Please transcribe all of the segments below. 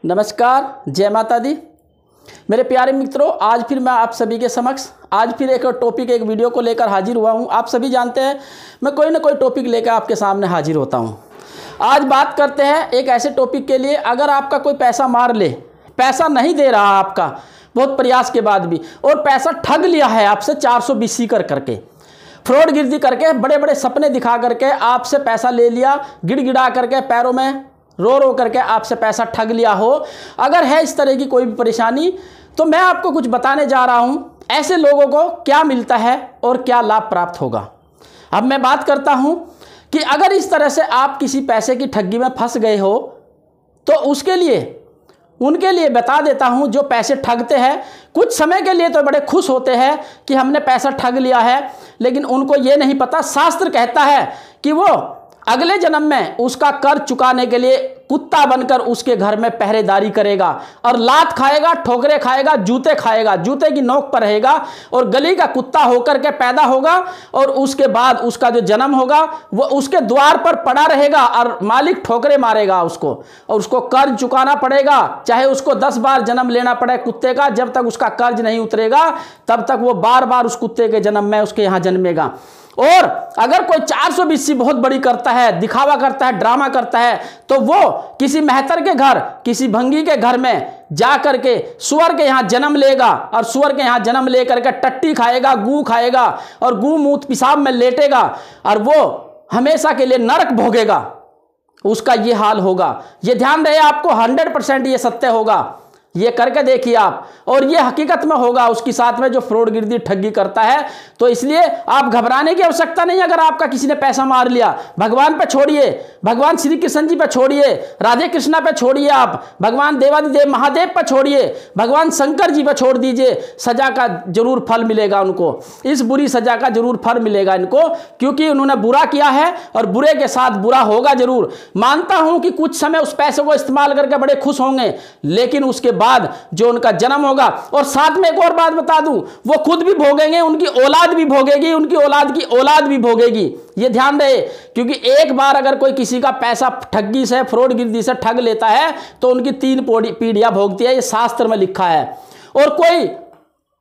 नमस्कार, जय माता दी। मेरे प्यारे मित्रों, आज फिर मैं आप सभी के समक्ष आज फिर एक टॉपिक एक वीडियो को लेकर हाजिर हुआ हूं। आप सभी जानते हैं मैं कोई ना कोई टॉपिक लेकर आपके सामने हाजिर होता हूं। आज बात करते हैं एक ऐसे टॉपिक के लिए, अगर आपका कोई पैसा मार ले, पैसा नहीं दे रहा आपका बहुत प्रयास के बाद भी, और पैसा ठग लिया है आपसे 420 करके, फ्रॉड गिरदी करके, बड़े बड़े सपने दिखा करके आपसे पैसा ले लिया, गिड़गिड़ा करके, पैरों में रो रो करके आपसे पैसा ठग लिया हो। अगर है इस तरह की कोई भी परेशानी, तो मैं आपको कुछ बताने जा रहा हूं, ऐसे लोगों को क्या मिलता है और क्या लाभ प्राप्त होगा। अब मैं बात करता हूं कि अगर इस तरह से आप किसी पैसे की ठगी में फंस गए हो, तो उसके लिए उनके लिए बता देता हूं जो पैसे ठगते हैं। कुछ समय के लिए तो बड़े खुश होते हैं कि हमने पैसा ठग लिया है, लेकिन उनको ये नहीं पता, शास्त्र कहता है कि वो अगले जन्म में उसका कर्ज चुकाने के लिए कुत्ता बनकर उसके घर में पहरेदारी करेगा और लात खाएगा, ठोकरे खाएगा, जूते खाएगा, जूते की नोक पर रहेगा और गली का कुत्ता होकर के पैदा होगा। और उसके बाद उसका जो जन्म होगा वो उसके द्वार पर पड़ा रहेगा और मालिक ठोकरे मारेगा उसको, और उसको कर्ज चुकाना पड़ेगा, चाहे उसको 10 बार जन्म लेना पड़े कुत्ते का। जब तक उसका कर्ज नहीं उतरेगा तब तक वो बार बार उस कुत्ते के जन्म में उसके यहाँ जन्मेगा। और अगर कोई 420 बहुत बड़ी करता है, दिखावा करता है, ड्रामा करता है, तो वो किसी मेहतर के घर, किसी भंगी के घर में जा करके सुअर के यहाँ जन्म लेगा और सुअर के यहाँ जन्म लेकर के टट्टी खाएगा, गू खाएगा और गू मूत पिशाब में लेटेगा और वो हमेशा के लिए नरक भोगेगा। उसका ये हाल होगा, ये ध्यान रहे आपको, 100% ये सत्य होगा। ये करके देखिए आप, और ये हकीकत में होगा उसके साथ में जो फ्रॉड गिरदी ठगी करता है। तो इसलिए आप घबराने की आवश्यकता नहीं। अगर आपका किसी ने पैसा मार लिया, भगवान पे छोड़िए, भगवान श्री कृष्ण जी पे छोड़िए, राधे कृष्णा पे छोड़िए, आप भगवान देवादिदेव महादेव पे छोड़िए, भगवान शंकर जी पे छोड़ दीजिए। सजा का जरूर फल मिलेगा उनको, इस बुरी सजा का जरूर फल मिलेगा इनको, क्योंकि उन्होंने बुरा किया है और बुरे के साथ बुरा होगा जरूर। मानता हूं कि कुछ समय उस पैसे को इस्तेमाल करके बड़े खुश होंगे, लेकिन उसके बाद जो उनका जन्म होगा, और साथ में एक और बात बता दूं, वो खुद भी भोगेंगे, उनकी औलाद भी भोगेगी, उनकी औलाद की औलाद भी भोगेगी। ये ध्यान रहे, क्योंकि एक बार अगर कोई किसी का पैसा ठगी से, फ्रॉड गिरदी से ठग लेता है तो उनकी 3 पीढ़ियां भोगती है। ये शास्त्र में लिखा है। और कोई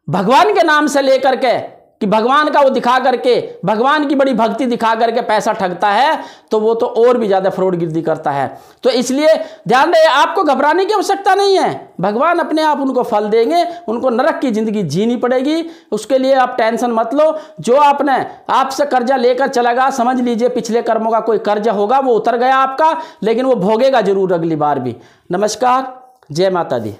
भगवान के नाम से लेकर के कि भगवान का वो दिखा करके, भगवान की बड़ी भक्ति दिखा करके पैसा ठगता है, तो वो तो और भी ज्यादा फ्रॉड गिरदी करता है। तो इसलिए ध्यान रहे, आपको घबराने की आवश्यकता नहीं है। भगवान अपने आप उनको फल देंगे, उनको नरक की जिंदगी जीनी पड़ेगी, उसके लिए आप टेंशन मत लो। जो आपने आपसे कर्जा लेकर चला गया, समझ लीजिए पिछले कर्मों का कोई कर्जा होगा, वो उतर गया आपका, लेकिन वो भोगेगा जरूर अगली बार भी। नमस्कार, जय माता दी।